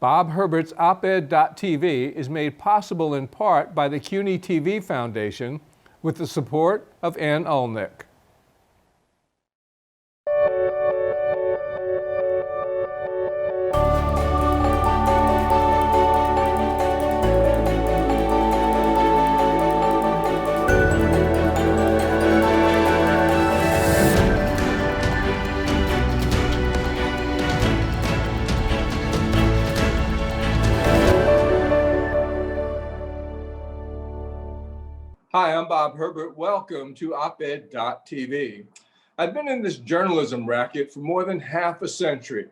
Bob Herbert's OpEd.tv is made possible in part by the CUNY TV Foundation with the support of Ann Ulnick. Hi, I'm Bob Herbert. Welcome to OpEd.tv. I've been in this journalism racket for more than half a century.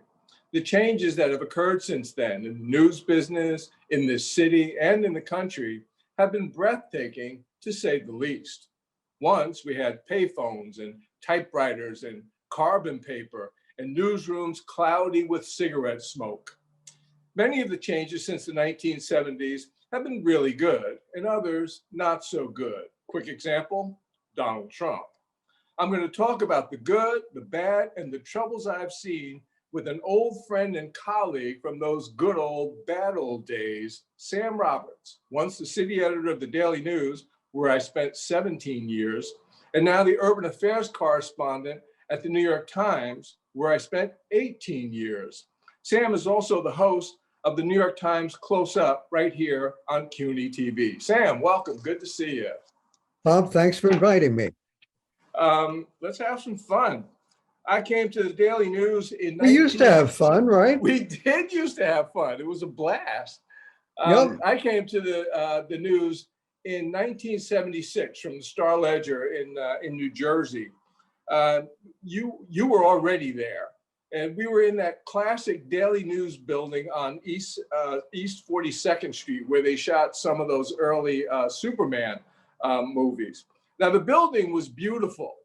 The changes that have occurred since then in the news business, in this city, and in the country have been breathtaking, to say the least. Once we had payphones and typewriters and carbon paper and newsrooms cloudy with cigarette smoke. Many of the changes since the 1970s have been really good, and others not so good. Quick example, Donald Trump. I'm going to talk about the good, the bad, and the troubles I've seen with an old friend and colleague from those good old, bad old days, Sam Roberts, once the city editor of the Daily News, where I spent 17 years, and now the urban affairs correspondent at the New York Times, where I spent 18 years. Sam is also the host of the New York Times Close Up right here on CUNY TV. Sam, welcome. Good to see you. Bob, thanks for inviting me. Let's have some fun. I came to the Daily News in We used to have fun, right? We did used to have fun. It was a blast. Yep. I came to the news in 1976 from the Star Ledger in New Jersey. You were already there. And we were in that classic Daily News building on East 42nd Street, where they shot some of those early Superman movies. Now, the building was beautiful,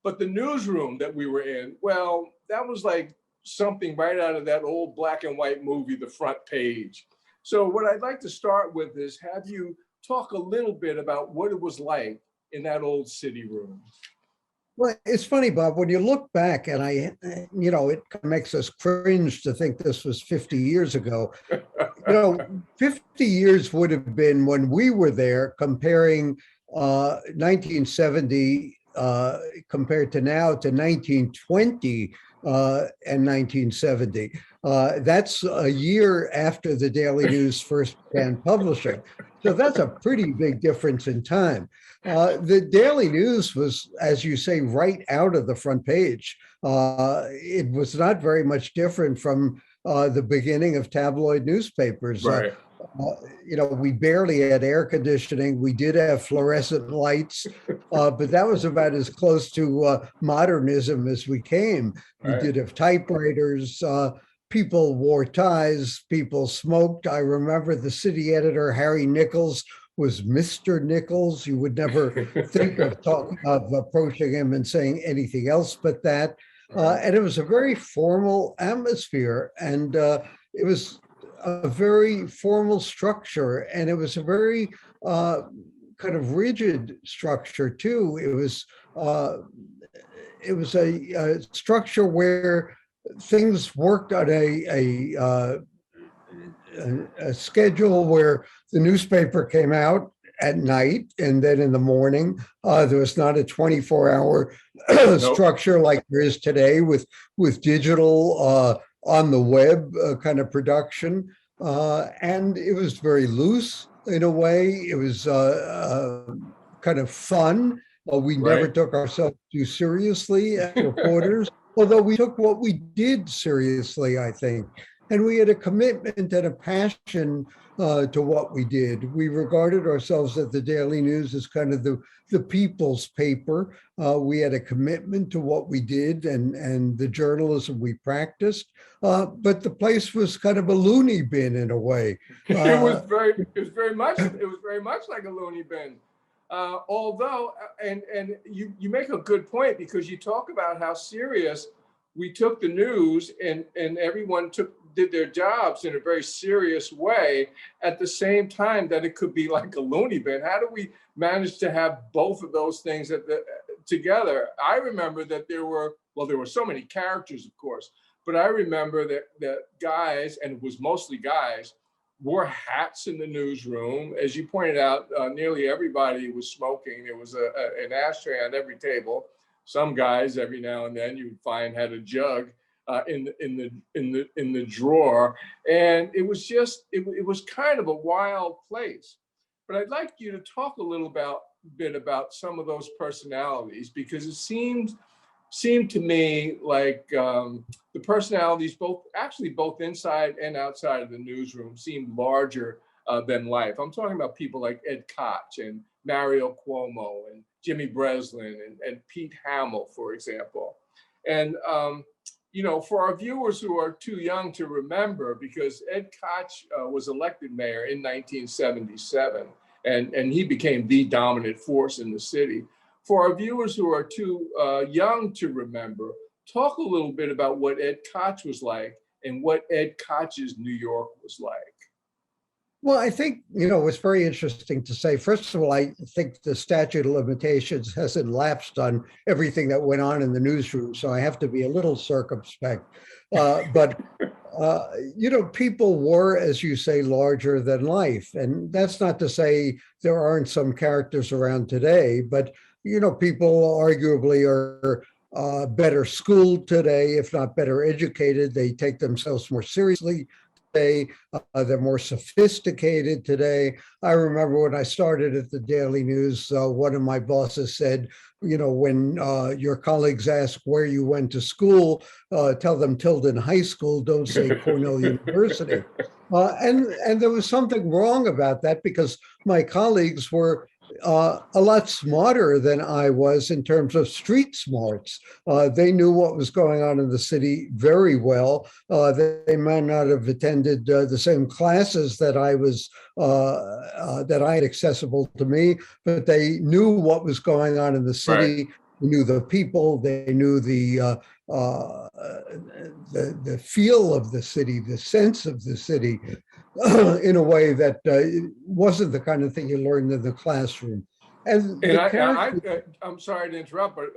but the newsroom that we were in, well, that was like something right out of that old black and white movie, The Front Page. So what I'd like to start with is have you talk a little bit about what it was like in that old city room. Well, it's funny, Bob, when you look back, and it makes us cringe to think this was 50 years ago. 50 years would have been when we were there, comparing 1970 compared to now to 1920 and 1970. That's a year after the Daily News first began publishing. So that's a pretty big difference in time. The Daily News was, as you say, right out of the front page. It was not very much different from the beginning of tabloid newspapers. Right. We barely had air conditioning. We did have fluorescent lights, but that was about as close to modernism as we came. We did have typewriters. People wore ties. People smoked. I remember the city editor, Harry Nichols, was Mr. Nichols. You would never think of approaching him and saying anything else but that. And it was a very formal atmosphere, and it was a very formal structure, and it was a very kind of rigid structure too. It was a structure where things worked on a schedule where the newspaper came out at night, and then in the morning there was not a 24-hour structure like there is today with digital on the web kind of production, and it was very loose in a way. It was kind of fun. We never took ourselves too seriously as reporters, although we took what we did seriously, I think. And we had a commitment and a passion to what we did. We regarded ourselves at the Daily News as kind of the people's paper. We had a commitment to what we did and the journalism we practiced. But the place was kind of a loony bin in a way. It was very much like a loony bin. Although, and you make a good point, because you talk about how serious we took the news, and everyone did their jobs in a very serious way, at the same time that it could be like a loony bin. How do we manage to have both of those things together? I remember that there were so many characters, of course, But I remember that guys, and it was mostly guys, wore hats in the newsroom. As you pointed out, nearly everybody was smoking. There was an ashtray on every table. Some guys, every now and then, you'd find had a jug in the drawer, and it was just it was kind of a wild place. But I'd like you to talk a little bit about some of those personalities, because it seemed to me like the personalities, both inside and outside of the newsroom, seemed larger than life. I'm talking about people like Ed Koch and Mario Cuomo and Jimmy Breslin and Pete Hamill, for example. And for our viewers who are too young to remember, because Ed Koch was elected mayor in 1977, and he became the dominant force in the city. For our viewers who are too young to remember, talk a little bit about what Ed Koch was like and what Ed Koch's New York was like. Well, I think, it's very interesting to say. First of all, I think the statute of limitations hasn't lapsed on everything that went on in the newsroom, so I have to be a little circumspect. But people were, as you say, larger than life. And that's not to say there aren't some characters around today, but, people arguably are better schooled today, if not better educated. They take themselves more seriously today. They're more sophisticated today. I remember when I started at the Daily News, one of my bosses said, when your colleagues ask where you went to school, tell them Tilden High School, don't say Cornell University. And there was something wrong about that, because my colleagues were a lot smarter than I was in terms of street smarts. They knew what was going on in the city very well. They might not have attended the same classes that I had accessible to me, but they knew what was going on in the city. Right. They knew the people. They knew the feel of the city, the sense of the city. In a way that wasn't the kind of thing you learned in the classroom. And I'm sorry to interrupt, but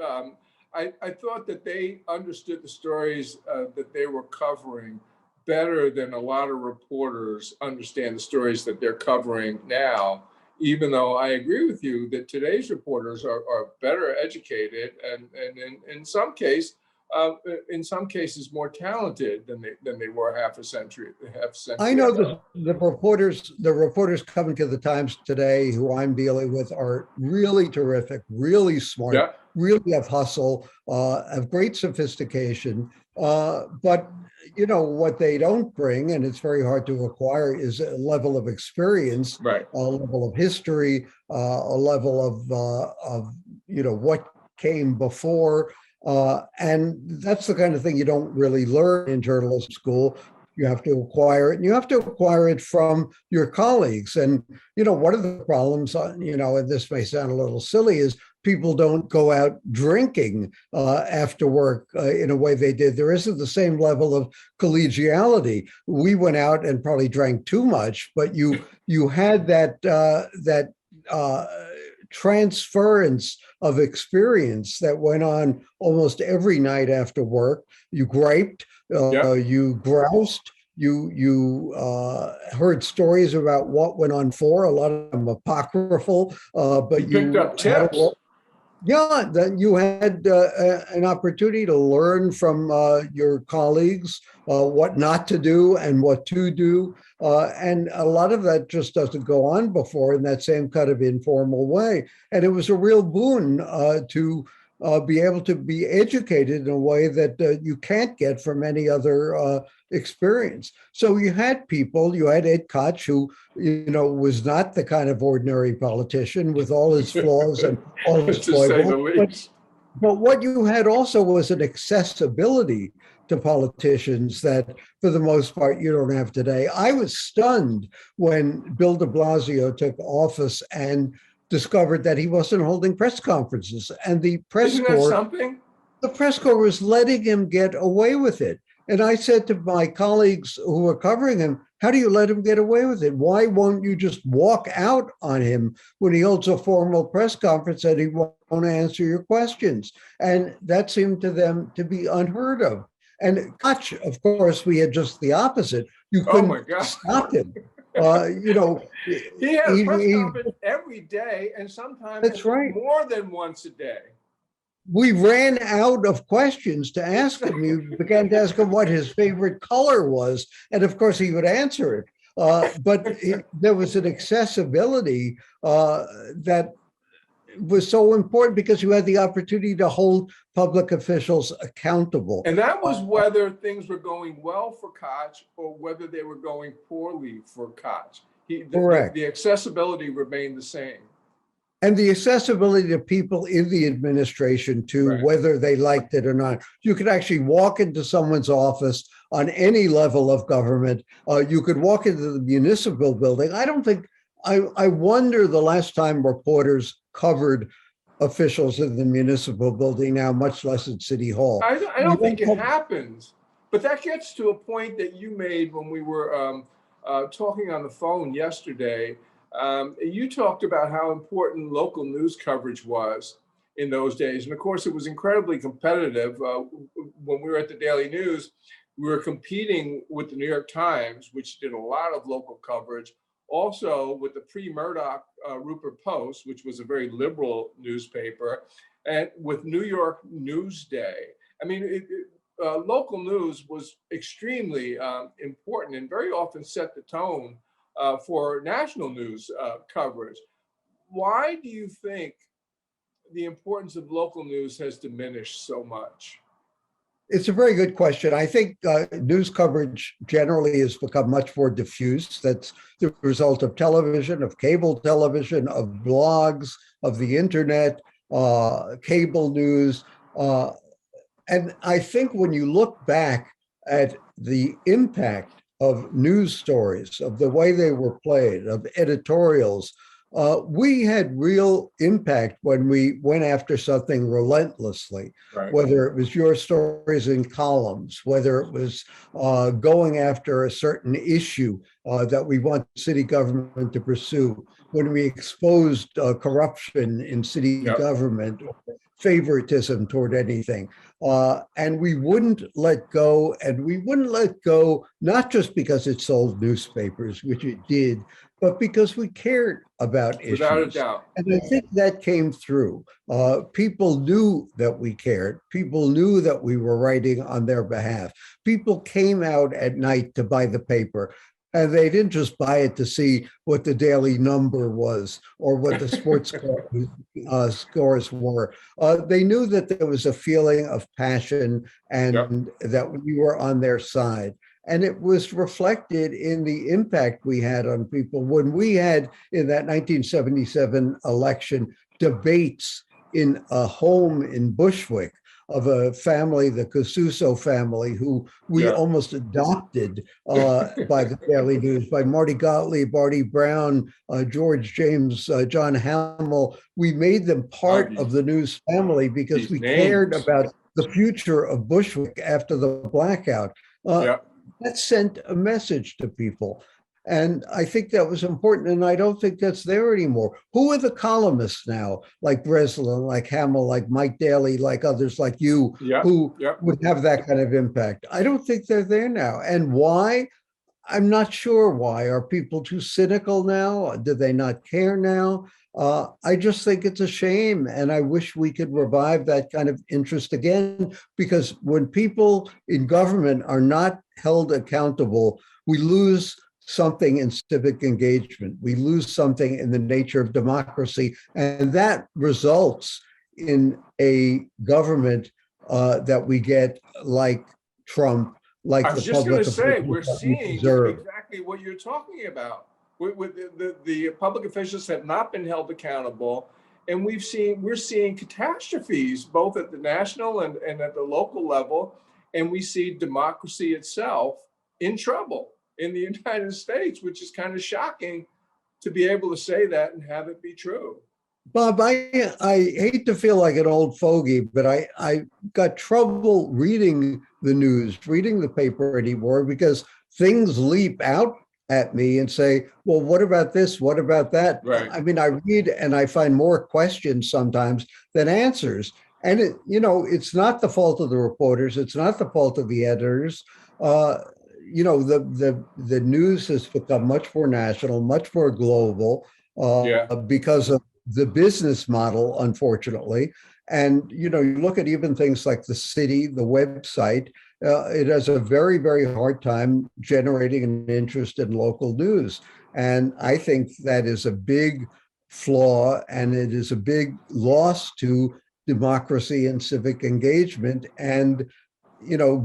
I thought that they understood the stories that they were covering better than a lot of reporters understand the stories that they're covering now, even though I agree with you that today's reporters are better educated and in some cases more talented than they were half a century I know ago. the reporters coming to the Times today who I'm dealing with are really terrific, really smart, yeah. Really have hustle, have great sophistication. But what they don't bring, and it's very hard to acquire, is a level of experience, right. A level of history, a level of what came before. And that's the kind of thing you don't really learn in journalism school. You have to acquire it, and you have to acquire it from your colleagues. And, one of the problems, and this may sound a little silly, is people don't go out drinking after work in a way they did. There isn't the same level of collegiality. We went out and probably drank too much, but you had that transference of experience that went on almost every night after work. You griped, you groused, you heard stories about what went on for, a lot of them apocryphal, but you picked up tips. Then you had an opportunity to learn from your colleagues what not to do and what to do. And a lot of that just doesn't go on before in that same kind of informal way. And it was a real boon to be able to be educated in a way that you can't get from any other experience. So you had Ed Koch, who, was not the kind of ordinary politician with all his flaws and all his foibles. But what you had also was an accessibility to politicians that, for the most part, you don't have today. I was stunned when Bill de Blasio took office and discovered that he wasn't holding press conferences, and the press corps was letting him get away with it. And I said to my colleagues who were covering him, how do you let him get away with it? Why won't you just walk out on him when he holds a formal press conference and he won't answer your questions? And that seemed to them to be unheard of. And Koch, of course, we had just the opposite. You Oh my couldn't God. stop him. You know, He had a press he, conference every day and sometimes that's right. more than once a day. We ran out of questions to ask him. We began to ask him what his favorite color was. And of course, he would answer it. There was an accessibility that was so important because you had the opportunity to hold public officials accountable. And that was whether things were going well for Koch or whether they were going poorly for Koch. Correct. The accessibility remained the same. And the accessibility to people in the administration too, Right. whether they liked it or not. You could actually walk into someone's office on any level of government. You could walk into the municipal building. I wonder the last time reporters covered officials in the municipal building now, much less at City Hall. I don't think it happens, but that gets to a point that you made when we were talking on the phone yesterday. You talked about how important local news coverage was in those days. And of course, it was incredibly competitive. When we were at the Daily News, we were competing with the New York Times, which did a lot of local coverage. Also with the pre-Murdoch Rupert Post, which was a very liberal newspaper, and with New York Newsday. I mean, local news was extremely important and very often set the tone for national news coverage. Why do you think the importance of local news has diminished so much? It's a very good question. I think news coverage generally has become much more diffuse. That's the result of television, of cable television, of blogs, of the internet, cable news. And I think when you look back at the impact of news stories, of the way they were played, of editorials, we had real impact when we went after something relentlessly, Right. whether it was your stories in columns, whether it was going after a certain issue that we want city government to pursue, when we exposed corruption in city Yep. government, favoritism toward anything. And we wouldn't let go, not just because it sold newspapers, which it did, but because we cared about issues. Without a doubt. And I think that came through. People knew that we cared. People knew that we were writing on their behalf. People came out at night to buy the paper. And they didn't just buy it to see what the daily number was or what the sports scores were. They knew that there was a feeling of passion and Yep. that we were on their side. And it was reflected in the impact we had on people. When we had, in that 1977 election, debates in a home in Bushwick of a family, the Casuso family, who we almost adopted by the Daily News, by Marty Gottlieb, Artie Brown, George James, John Hamill. We made them part of the news family because we cared about the future of Bushwick after the blackout. That sent a message to people. And I think that was important. And I don't think that's there anymore. Who are the columnists now, like Breslin, like Hamill, like Mike Daly, like others like you, who would have that kind of impact? I don't think they're there now. And why? I'm not sure why. Are people too cynical now? Do they not care now? I just think it's a shame. And I wish we could revive that kind of interest again, because when people in government are not held accountable, we lose something in civic engagement. We lose something in the nature of democracy. And that results in a government that we get like Trump, like I was the just going public to say, we're officials that we seeing deserve. exactly what you're talking about. With the public officials have not been held accountable, and we're seeing catastrophes both at the national and at the local level, and we see democracy itself in trouble in the United States, which is kind of shocking to be able to say that and have it be true. Bob, I hate to feel like an old fogey, but I got trouble reading the news, reading the paper anymore, because things leap out at me and say, well, what about this? What about that? Right. I mean, I read and I find more questions sometimes than answers. And it's not the fault of the reporters. It's not the fault of the editors. Uh, the news has become much more national, much more global Yeah. because of the business model, unfortunately. And you look at even things like the city, the website. It has a very, very hard time generating an interest in local news, and I think that is a big flaw, and it is a big loss to democracy and civic engagement and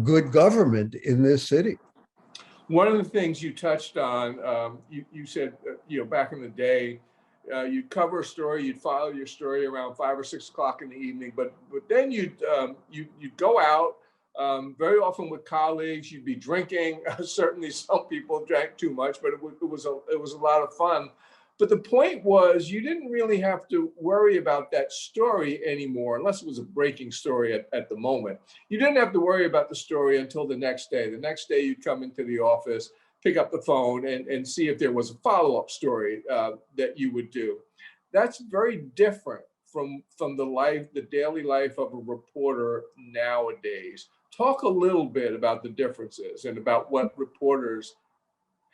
good government in this city. One of the things you touched on, you said, back in the day, you'd cover a story, you'd follow your story around 5 or 6 o'clock in the evening, but then you'd go out, very often with colleagues. You'd be drinking. Certainly, some people drank too much, but it was a lot of fun. But the point was, you didn't really have to worry about that story anymore, unless it was a breaking story at the moment. You didn't have to worry about the story until the next day. The next day, you'd come into the office, pick up the phone, and see if there was a follow-up story that you would do. That's very different from the daily life of a reporter nowadays. Talk a little bit about the differences and about what reporters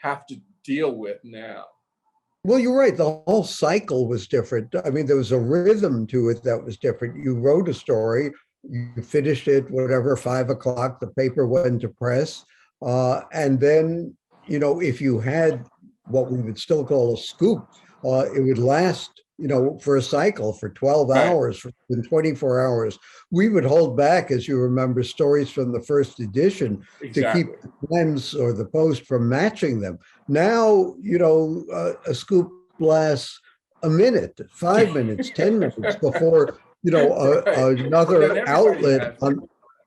have to deal with now. Well, you're right. The whole cycle was different. I mean, there was a rhythm to it that was different. You wrote a story, you finished it, whatever, 5 o'clock, the paper went to press. And then, if you had what we would still call a scoop, it would last, for a cycle for 12 Right. hours, for 24 hours. We would hold back, as you remember, stories from the first edition to keep Exactly. the Times or the Post from matching them. Now, a scoop lasts a minute, 5 minutes, 10 minutes before, Right. But then another everybody outlet has it.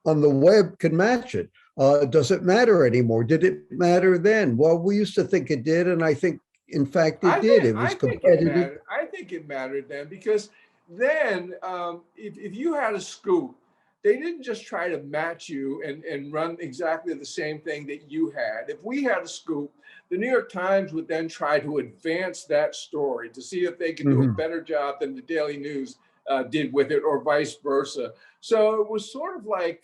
on the web can match it. Does it matter anymore? Did it matter then? Well, we used to think it did, and I think, in fact, it did. It was I think it competitive. mattered. I think it mattered then, because then, if you had a scoop, they didn't just try to match you and run exactly the same thing that you had. If we had a scoop, the New York Times would then try to advance that story to see if they could do a Mhm. better job than the Daily News did with it, or vice versa. So it was sort of like,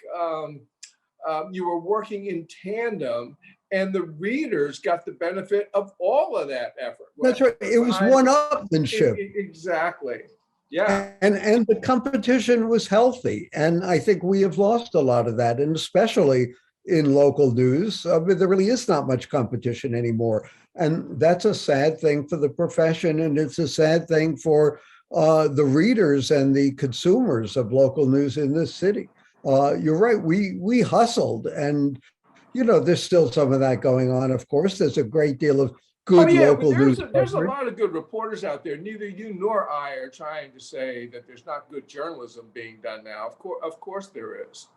you were working in tandem, and the readers got the benefit of all of that effort. That's right. It was Behind one-upmanship. exactly. Yeah. And the competition was healthy, and I think we have lost a lot of that, and especially in local news. There really is not much competition anymore, and that's a sad thing for the profession, and it's a sad thing for the readers and the consumers of local news in this city. You're right. We hustled, and there's still some of that going on. Of course, there's a great deal of Oh good yeah, but local news there's a coverage. lot of good reporters out there. Neither you nor I are trying to say that there's not good journalism being done now. Of course there is.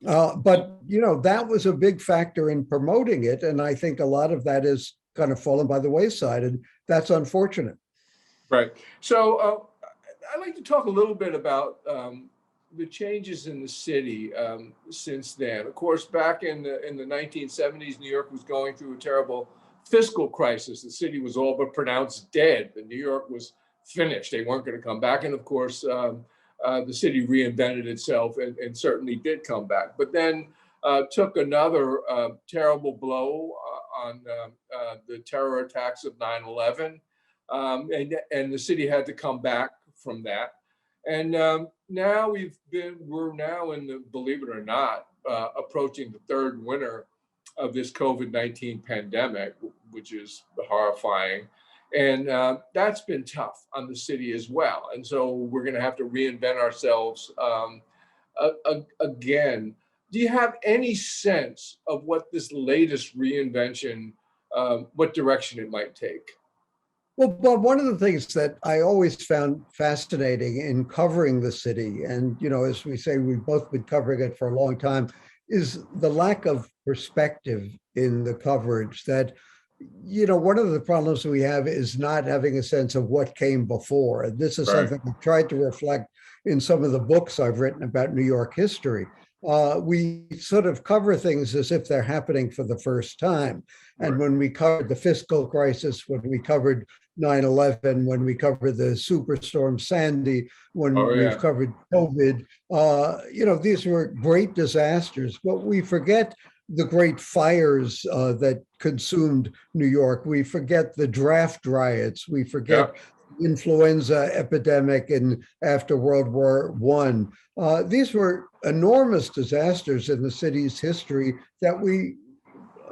But that was a big factor in promoting it, and I think a lot of that is kind of fallen by the wayside, and that's unfortunate. Right. So I'd like to talk a little bit about the changes in the city since then. Of course, back in the 1970s, New York was going through a terrible fiscal crisis. The city was all but pronounced dead. The New York was finished. They weren't going to come back. And of course, the city reinvented itself and certainly did come back. But then took another terrible blow on the terror attacks of 9/11. And the city had to come back from that. And now we're now in the, believe it or not, approaching the third winter of this COVID-19 pandemic, which is horrifying. And that's been tough on the city as well. And so we're going to have to reinvent ourselves again. Do you have any sense of what this latest reinvention, what direction it might take? Well, Bob, one of the things that I always found fascinating in covering the city, and as we say, we've both been covering it for a long time, is the lack of perspective in the coverage. That one of the problems we have is not having a sense of what came before. And this is Right. something I've tried to reflect in some of the books I've written about New York history. we sort of cover things as if they're happening for the first time. And Right. when we covered the fiscal crisis, when we covered 9/11, when we covered the superstorm Sandy, when Oh, we've yeah. covered COVID, these were great disasters, but we forget the great fires that consumed New York. We forget the draft riots. We Yeah. forget influenza epidemic in after World War One. These were enormous disasters in the city's history that we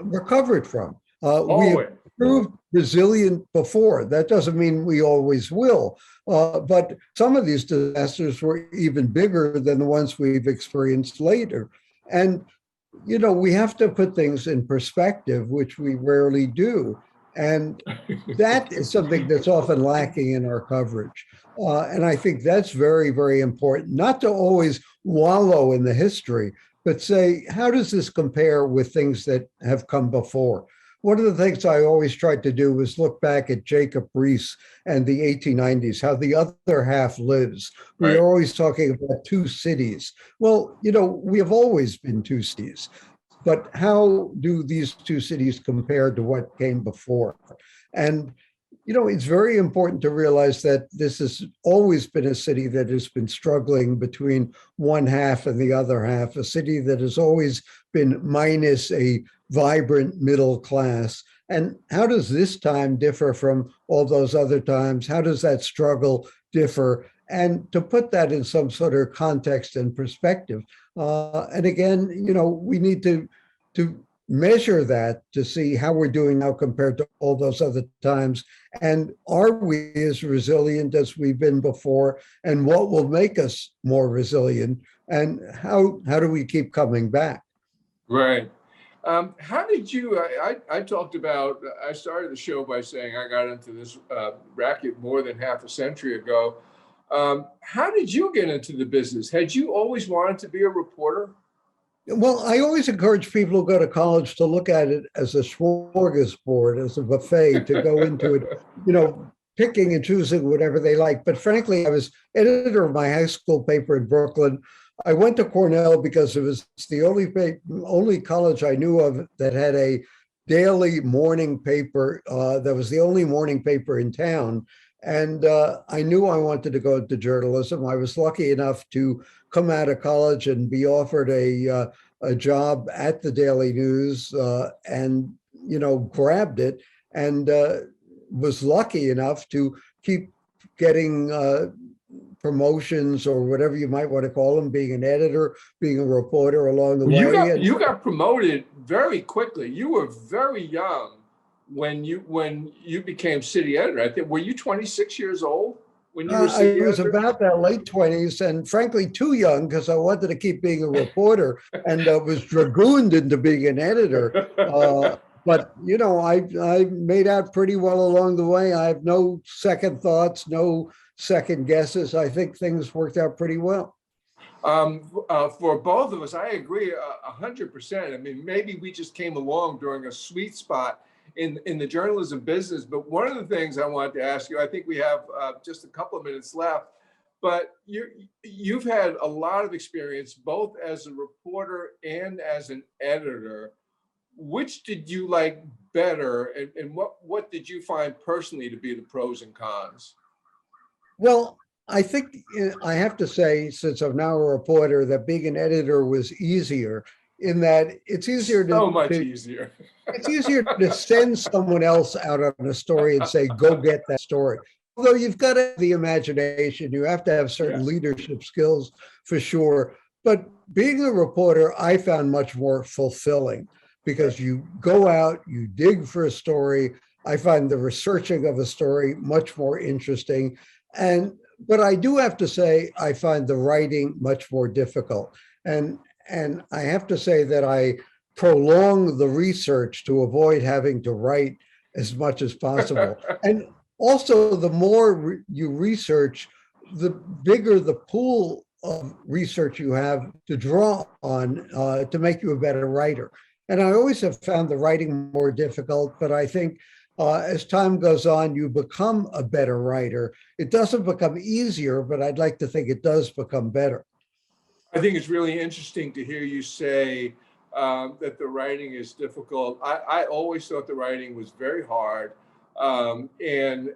recovered from. We have Always. proved resilient before. That doesn't mean we always will. But some of these disasters were even bigger than the ones we've experienced later. And, we have to put things in perspective, which we rarely do. And that is something that's often lacking in our coverage. And I think that's very, very important, not to always wallow in the history, but say, how does this compare with things that have come before? One of the things I always tried to do was look back at Jacob Riis and the 1890s, how the other half lives. We are Right. always talking about two cities. Well, we have always been two cities, but how do these two cities compare to what came before? And it's very important to realize that this has always been a city that has been struggling between one half and the other half, a city that has always been minus a vibrant middle class. And how does this time differ from all those other times? How does that struggle differ? And to put that in some sort of context and perspective. And again, we need to measure that to see how we're doing now compared to all those other times. And are we as resilient as we've been before? And what will make us more resilient? And how do we keep coming back? Right. How did you? I talked about. I started the show by saying I got into this racket more than half a century ago. How did you get into the business? Had you always wanted to be a reporter? Well, I always encourage people who go to college to look at it as a smorgasbord, as a buffet, to go into it, picking and choosing whatever they like. But frankly, I was editor of my high school paper in Brooklyn. I went to Cornell because it was the only college I knew of that had a daily morning paper. That was the only morning paper in town. And I knew I wanted to go into journalism. I was lucky enough to come out of college and be offered a job at the Daily News, and grabbed it, and was lucky enough to keep getting promotions, or whatever you might want to call them, being an editor, being a reporter along the Well, you way. got And you got promoted very quickly. You were very young when you became city editor. I think, were you 26 years old when you were I city was editor? about that late 20s, and frankly too young, because I wanted to keep being a reporter, and was dragooned into being an editor. But I made out pretty well along the way. I have no second thoughts, no second guesses. I think things worked out pretty well. For both of us, I agree 100%. I mean, maybe we just came along during a sweet spot in the journalism business. But one of the things I wanted to ask you, I think we have just a couple of minutes left, but you've had a lot of experience both as a reporter and as an editor. Which did you like better, and what did you find personally to be the pros and cons? Well, I think I have to say, since I'm now a reporter, that being an editor was easier, in that it's easier So to, much to easier. it's easier to send someone else out on a story and say, go get that story. Although you've got to have the imagination, you have to have certain Yes. leadership skills for sure. But being a reporter, I found much more fulfilling, because you go out, you dig for a story. I find the researching of a story much more interesting. And but I do have to say, I find the writing much more difficult. And and I have to say that I prolong the research to avoid having to write as much as possible. And also, the more you research, the bigger the pool of research you have to draw on, to make you a better writer. And I always have found the writing more difficult, but I think as time goes on, you become a better writer. It doesn't become easier, but I'd like to think it does become better. I think it's really interesting to hear you say that the writing is difficult. I always thought the writing was very hard. And,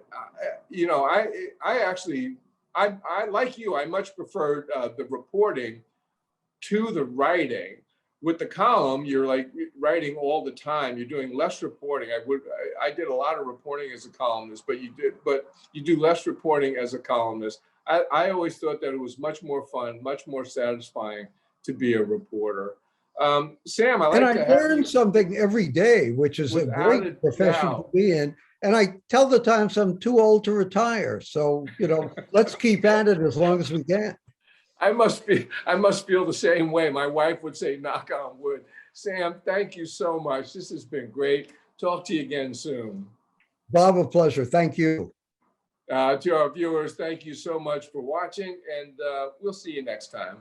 you know, I actually, I like you, I much preferred the reporting to the writing. With the column, you're like writing all the time. You're doing less reporting. I did a lot of reporting as a columnist, but you do less reporting as a columnist. I always thought that it was much more fun, much more satisfying to be a reporter. Sam, I And like I to have learn you something every day, which is a without great a profession to doubt. be in. And I tell the times I'm too old to retire. So, let's keep at it as long as we can. I must feel the same way. My wife would say, knock on wood. Sam, thank you so much. This has been great. Talk to you again soon. Bob, a pleasure. Thank you. To our viewers, thank you so much for watching, and we'll see you next time.